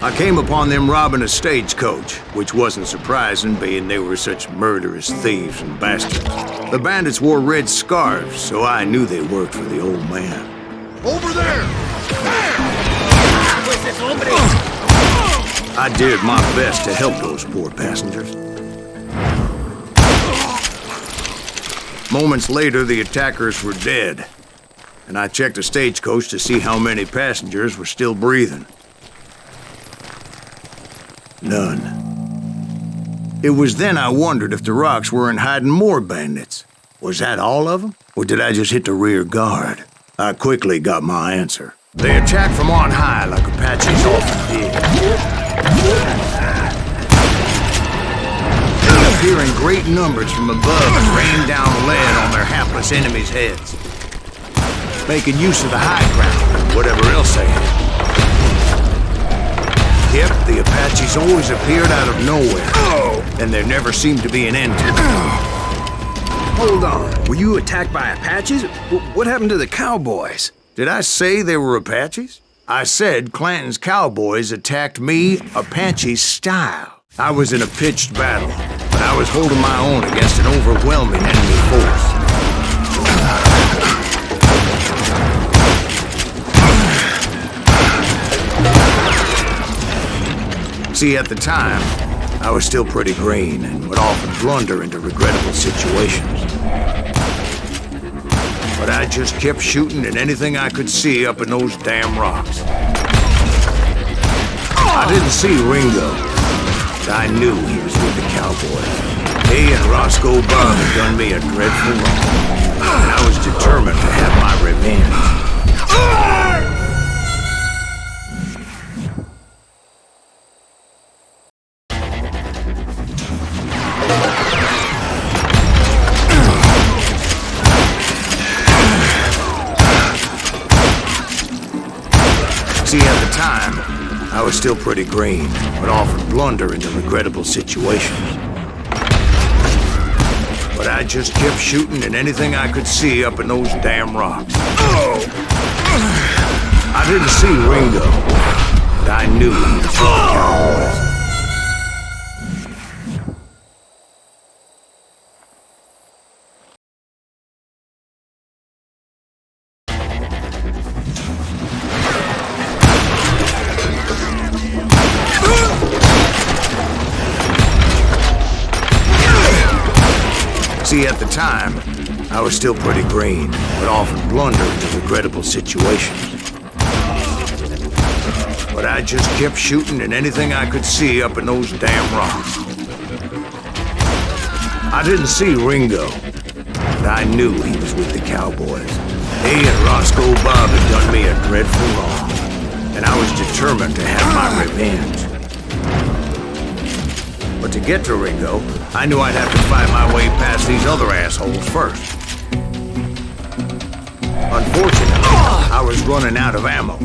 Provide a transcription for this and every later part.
I came upon them robbing a stagecoach, which wasn't surprising, being they were such murderous thieves and bastards. The bandits wore red scarves, so I knew they worked for the old man. Over there! I did my best to help those poor passengers. Moments later, the attackers were dead, and I checked the stagecoach to see how many passengers were still breathing. None. It was then I wondered if the rocks weren't hiding more bandits. Was that all of them? Or did I just hit the rear guard? I quickly got my answer. They attacked from on high like Apaches often did. They appear in great numbers from above and rain down lead on their hapless enemies' heads, making use of the high ground and whatever else they had. Yep, the Apaches always appeared out of nowhere, and there never seemed to be an end to them. Hold on, were you attacked by Apaches? What happened to the cowboys? Did I say they were Apaches? I said Clanton's cowboys attacked me Apache style. I was in a pitched battle, but I was holding my own against an overwhelming enemy force. See, at the time, I was still pretty green and would often blunder into regrettable situations. But I just kept shooting at anything I could see up in those damn rocks. I didn't see Ringo, but I knew he was with the cowboys. He and Roscoe Bob had done me a dreadful wrong, and I was determined to have my revenge. See, at the time, I was still pretty green, but often blunder into regrettable situations. But I just kept shooting at anything I could see up in those damn rocks. I didn't see Ringo, but I knew he was with the cowboys. See, at the time, I was still pretty green, but often blunder into regrettable situations. But I just kept shooting at anything I could see up in those damn rocks. I didn't see Ringo, but I knew he was with the cowboys. He and Roscoe Bob had done me a dreadful wrong, and I was determined to have my revenge. But to get to Ringo, I knew I'd have to fight my way past these other assholes first. Unfortunately, I was running out of ammo.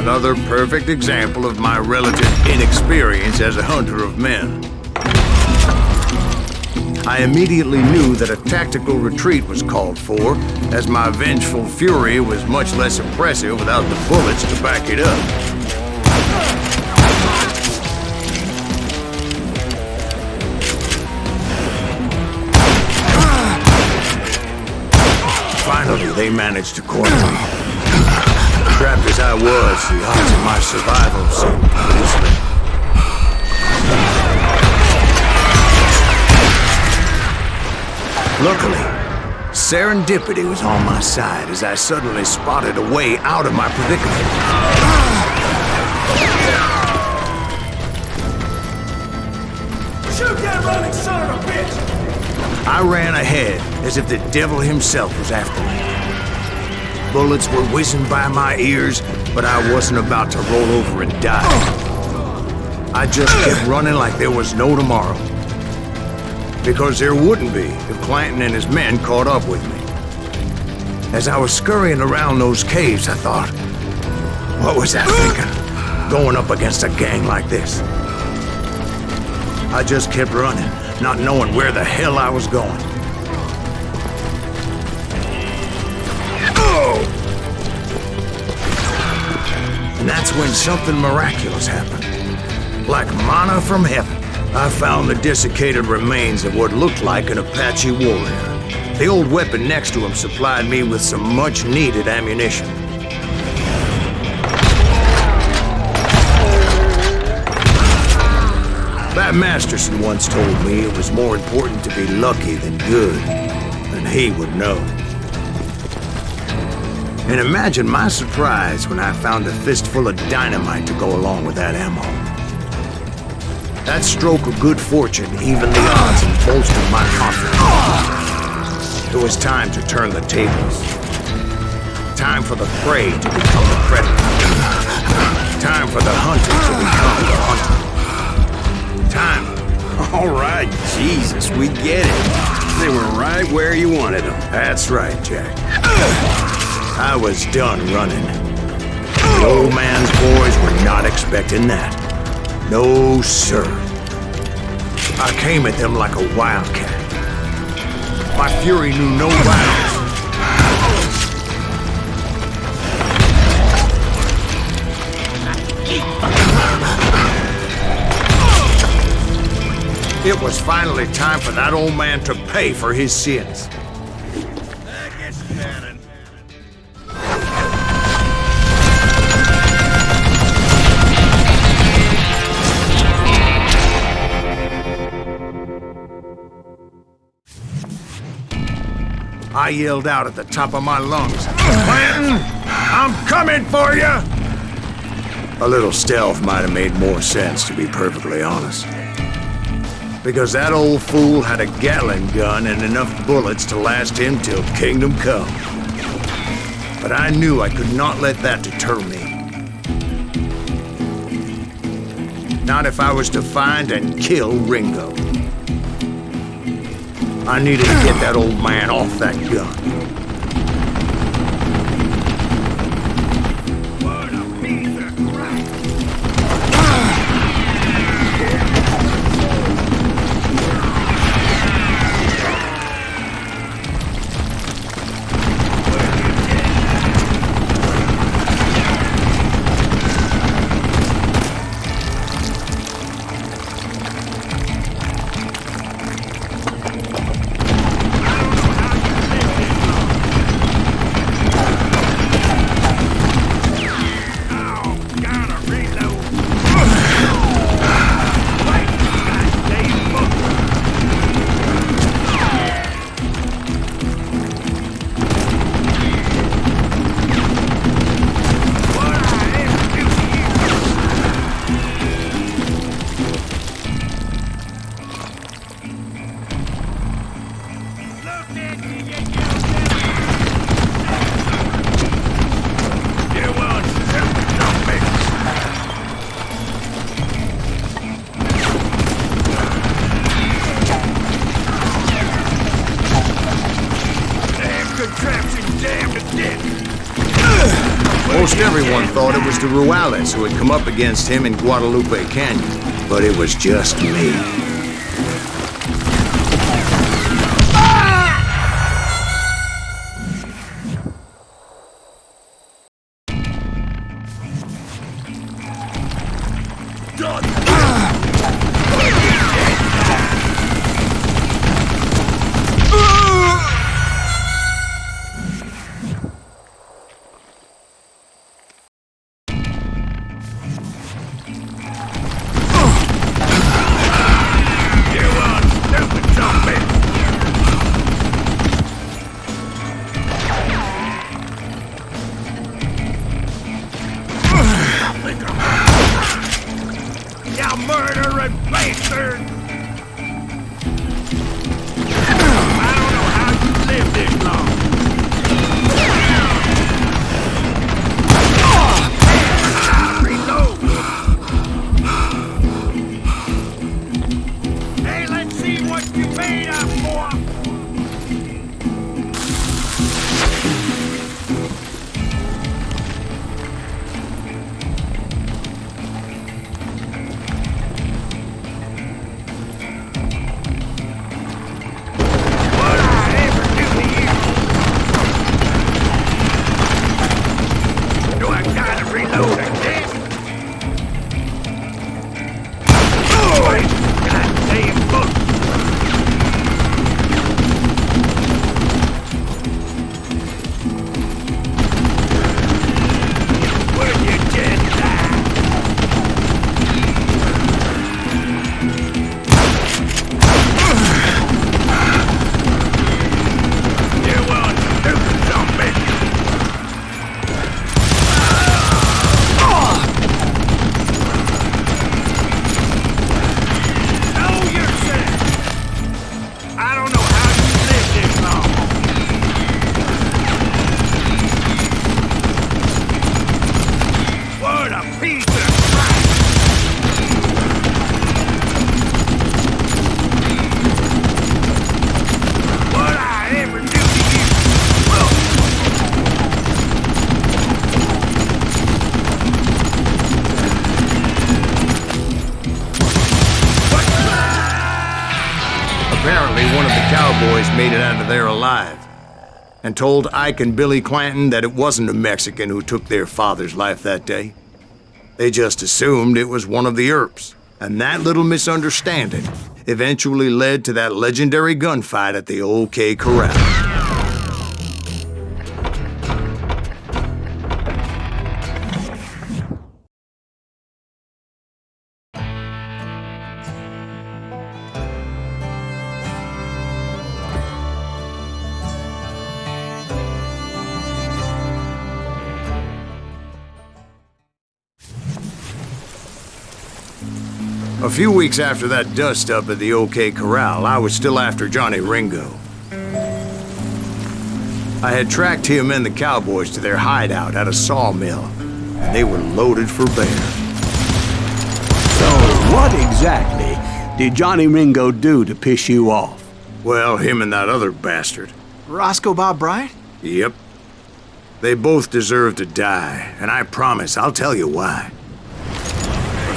Another perfect example of my relative inexperience as a hunter of men. I immediately knew that a tactical retreat was called for, as my vengeful fury was much less impressive without the bullets to back it up. Finally, they managed to corner me. Trapped as I was, the odds of my survival seemed dismal. Luckily, serendipity was on my side as I suddenly spotted a way out of my predicament. Shoot that running son of a bitch! I ran ahead as if the devil himself was after me. Bullets were whizzing by my ears, but I wasn't about to roll over and die. I just kept running like there was no tomorrow. Because there wouldn't be if Clanton and his men caught up with me. As I was scurrying around those caves, I thought, what was I thinking, going up against a gang like this? I just kept running, not knowing where the hell I was going. And that that's when something miraculous happened. Like manna from heaven, I found the desiccated remains of what looked like an Apache warrior. The old weapon next to him supplied me with some much-needed ammunition. Bat Masterson once told me it was more important to be lucky than good, and he would know. And imagine my surprise when I found a fistful of dynamite to go along with that ammo. That stroke of good fortune evened the odds and bolstered my confidence. It was time to turn the tables. Time for the prey to become the predator. Time for the hunter to become the hunter. Time. All right, Jesus, we get it. They were right where you wanted them. That's right, Jack. I was done running. The old man's boys were not expecting that. No, sir. I came at them like a wildcat. My fury knew no bounds. It was finally time for that old man to pay for his sins. I yelled out at the top of my lungs, "Clanton, I'm coming for you!" A little stealth might have made more sense, to be perfectly honest. Because that old fool had a Gatling gun and enough bullets to last him till kingdom come. But I knew I could not let that deter me. Not if I was to find and kill Ringo. I needed to get that old man off that gun. What a piece of crap! Most everyone thought it was the Ruales who had come up against him in Guadalupe Canyon, but it was just me. a piece of crap! What I ever do to you? Apparently, one of the cowboys made it out of there alive and told Ike and Billy Clanton that it wasn't a Mexican who took their father's life that day. They just assumed it was one of the Earps, and that little misunderstanding eventually led to that legendary gunfight at the OK Corral. A few weeks after that dust-up at the OK Corral, I was still after Johnny Ringo. I had tracked him and the cowboys to their hideout at a sawmill, and they were loaded for bear. So, what exactly did Johnny Ringo do to piss you off? Well, him and that other bastard. Roscoe Bob Bryant? Yep. They both deserve to die, and I promise I'll tell you why.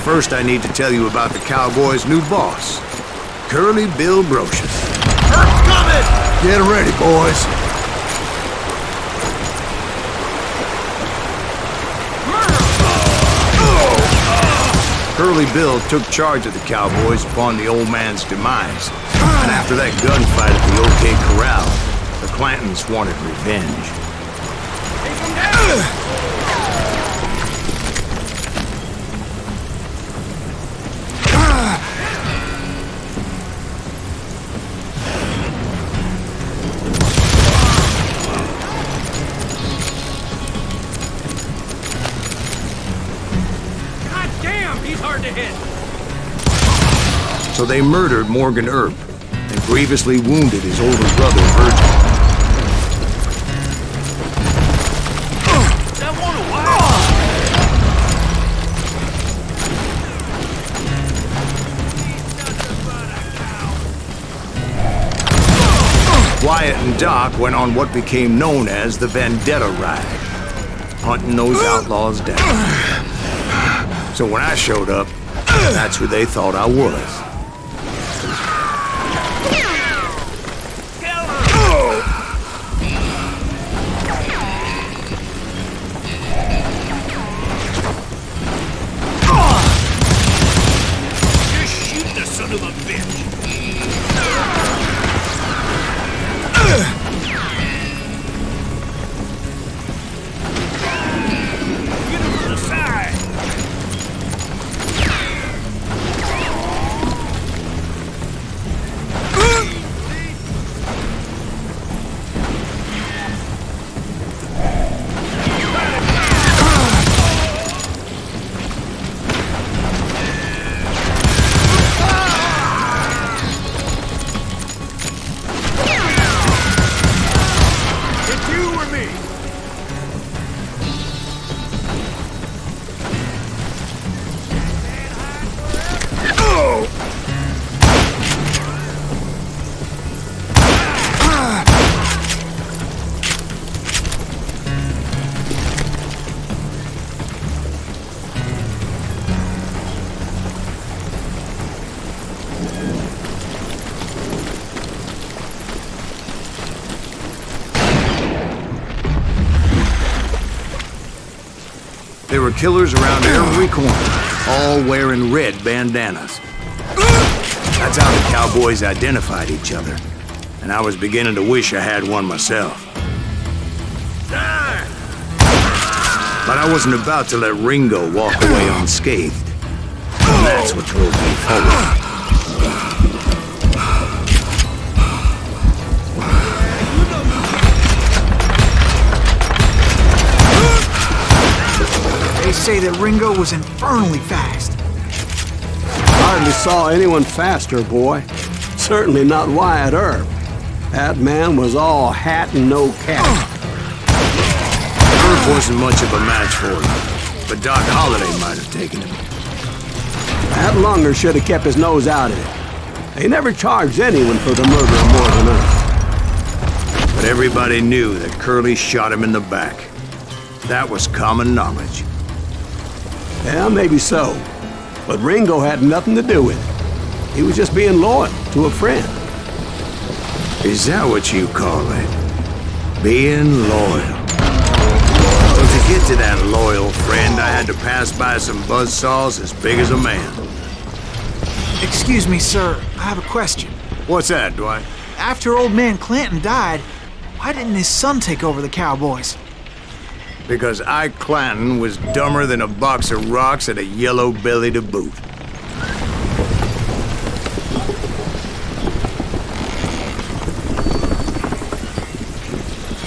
First, I need to tell you about the Cowboys' new boss, Curly Bill Brocious. Earth's coming! Get ready, boys. Curly Bill took charge of the Cowboys upon the old man's demise, and after that gunfight at the OK Corral, the Clantons wanted revenge. So they murdered Morgan Earp and grievously wounded his older brother, Virgil. That one away! Wyatt and Doc went on what became known as the Vendetta Ride, hunting those outlaws down. So when I showed up, that's who they thought I was. There were killers around every corner, all wearing red bandanas. That's how the cowboys identified each other, and I was beginning to wish I had one myself. But I wasn't about to let Ringo walk away unscathed, and that's what drove me forward. They say that Ringo was infernally fast. Hardly saw anyone faster, boy. Certainly not Wyatt Earp. That man was all hat and no cap. Earp wasn't much of a match for him. but Doc Holliday might have taken him. That Lunger should have kept his nose out of it. They never charged anyone for the murder of more than us. But everybody knew that Curly shot him in the back. That was common knowledge. Yeah, maybe so. But Ringo had nothing to do with it. He was just being loyal to a friend. Is that what you call it? Being loyal. So to get to that loyal friend, I had to pass by some buzzsaws as big as a man. Excuse me, sir. I have a question. What's that, Dwight? After old man Clanton died, why didn't his son take over the Cowboys? Because Ike Clanton was dumber than a box of rocks and a yellow belly to boot.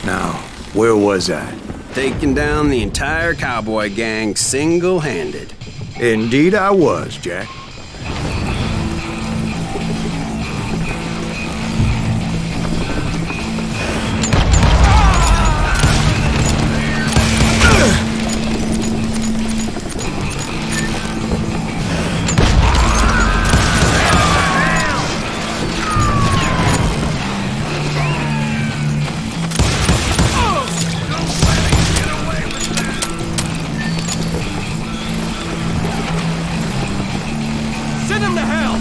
Now, where was I? Taking down the entire cowboy gang single-handed. Indeed I was, Jack. Send him to hell!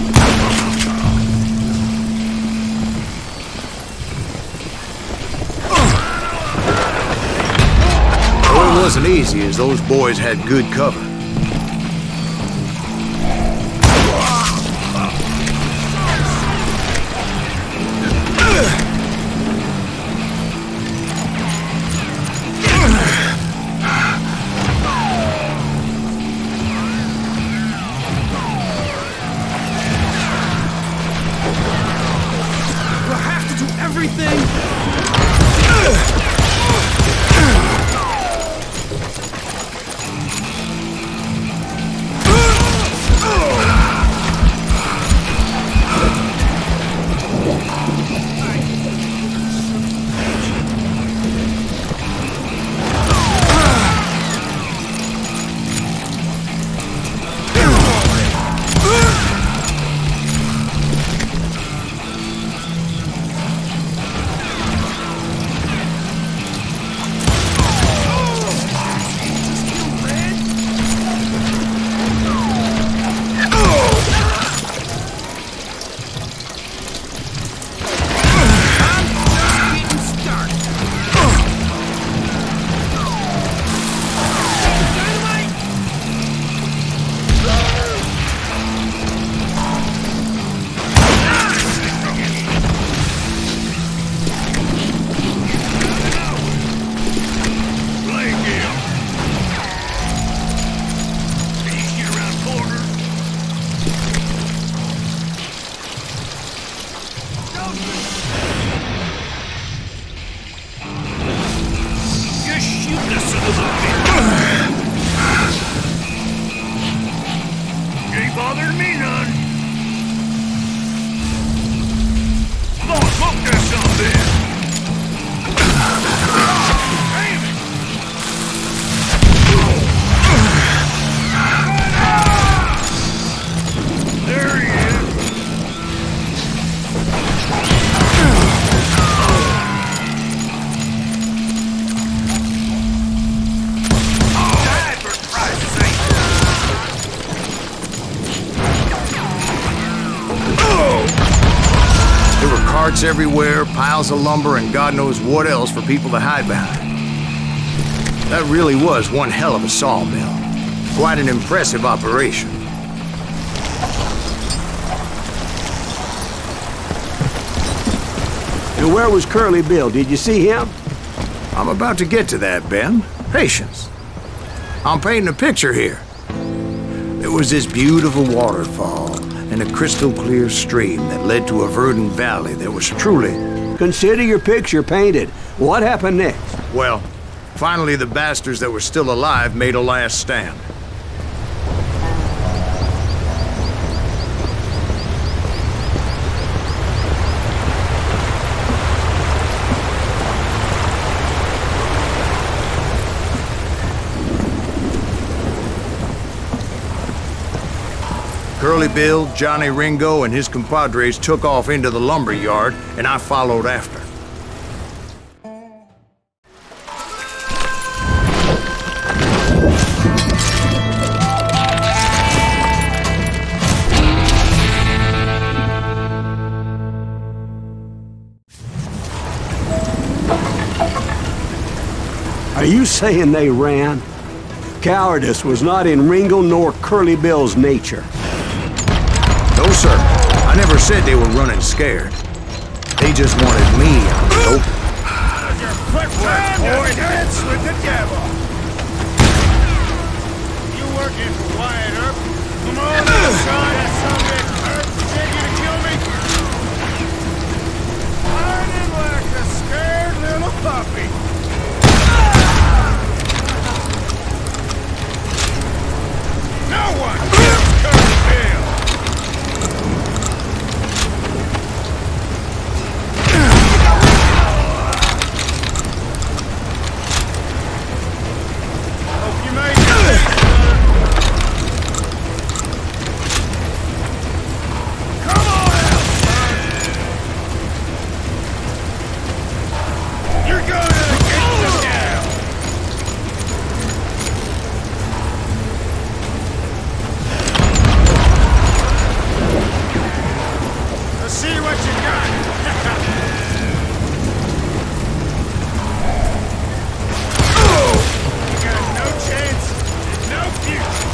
Well, it wasn't easy, as those boys had good cover. We'll have to do everything! Ain't bothering me none. Come on, smoke that something. Damn it! There he is. Die for Christ's sake! There were carts everywhere, piles of lumber, and God knows what else for people to hide behind. That really was one hell of a sawmill. Quite an impressive operation. And where was Curly Bill? Did you see him? I'm about to get to that, Ben. Patience. I'm painting a picture here. There was this beautiful waterfall and a crystal clear stream that led to a verdant valley that was truly... Consider your picture painted. What happened next? Well, finally the bastards that were still alive made a last stand. Curly Bill, Johnny Ringo, and his compadres took off into the lumber yard, and I followed after. Are you saying they ran? Cowardice was not in Ringo nor Curly Bill's nature. No, sir. I never said they were running scared. They just wanted me out in the open. Your footwork, boy, dance with the devil. You working for Wyatt Earp? Come on, son, that son of a Earp sent you to kill me? Hiding like a scared little puppy. No one kills Curly Bill. Hope you made it, Come on out, son. You're gonna get this down. Let's see what you got. You got no chance and no future.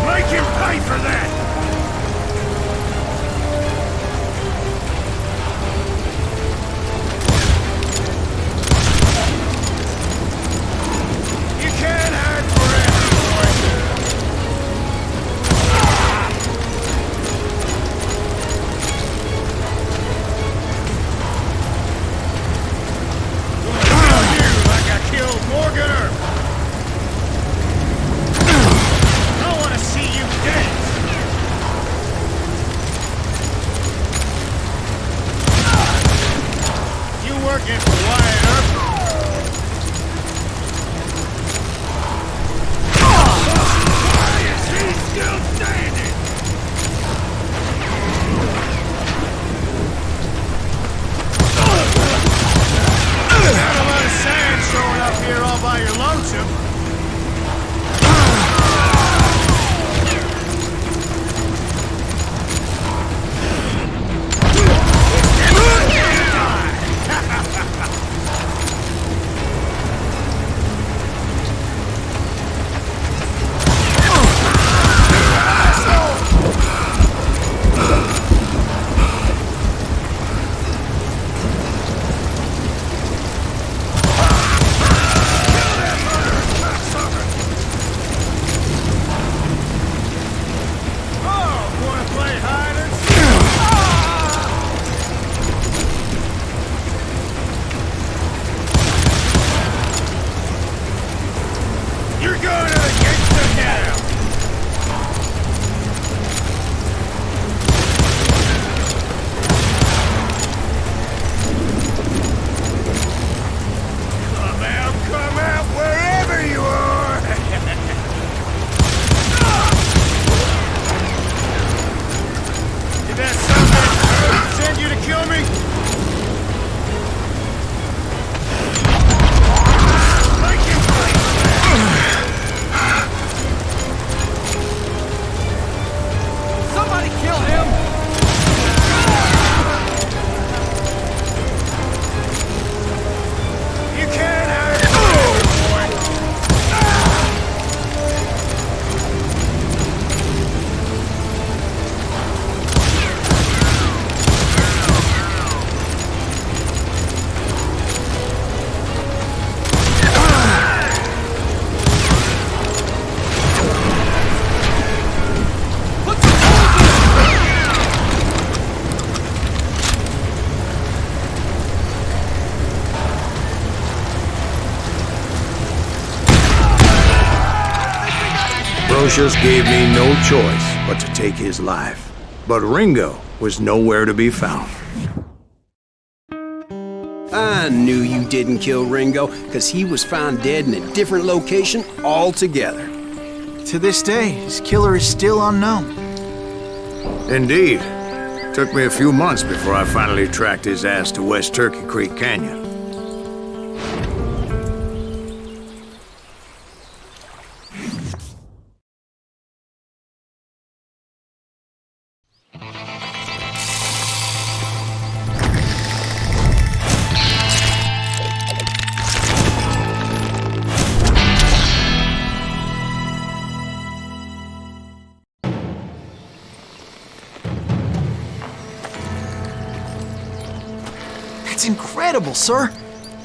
Make him pay for that! You can't hide forever, boy. Gonna kill you like I killed Morgan Earp. I want to see you dance. You working for Wyatt Earp? Why is he still standing? Not a lot of sand showing up here all by your lonesome. Oh, wanna play hide and seek? You're gonna get them down. Come out, wherever you are. Did that son of a Earp send you to kill me? Make him play. Somebody kill him! You can't hide forever, boy. Lucius gave me no choice but to take his life. But Ringo was nowhere to be found. I knew you didn't kill Ringo, because he was found dead in a different location altogether. To this day, his killer is still unknown. Indeed. Took me a few months before I finally tracked his ass to West Turkey Creek Canyon. That's incredible, sir.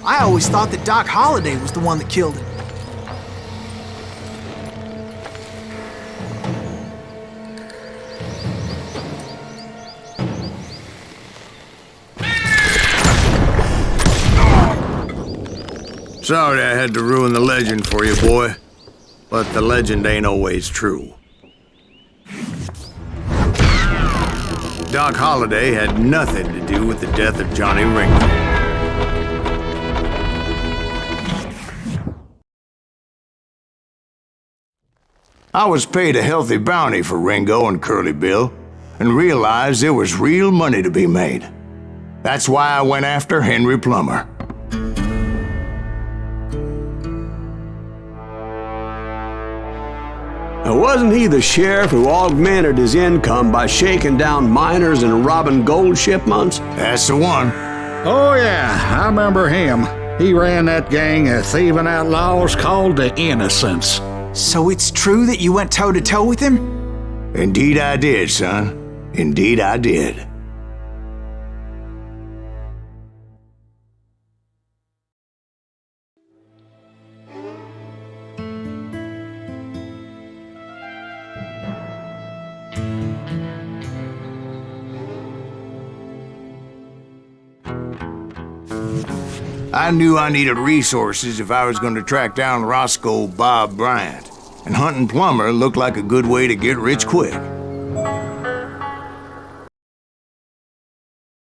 I always thought that Doc Holliday was the one that killed him. Sorry I had to ruin the legend for you, boy. But the legend ain't always true. Doc Holliday had nothing to do with the death of Johnny Ringo. I was paid a healthy bounty for Ringo and Curly Bill, and realized there was real money to be made. That's why I went after Henry Plummer. Now, wasn't he the sheriff who augmented his income by shaking down miners and robbing gold shipments? That's the one. Oh, yeah, I remember him. He ran that gang of thieving outlaws called the Innocents. So it's true that you went toe-to-toe with him? Indeed I did, son. Indeed I did. I knew I needed resources if I was going to track down Roscoe Bob Bryant, and hunting Plummer looked like a good way to get rich quick.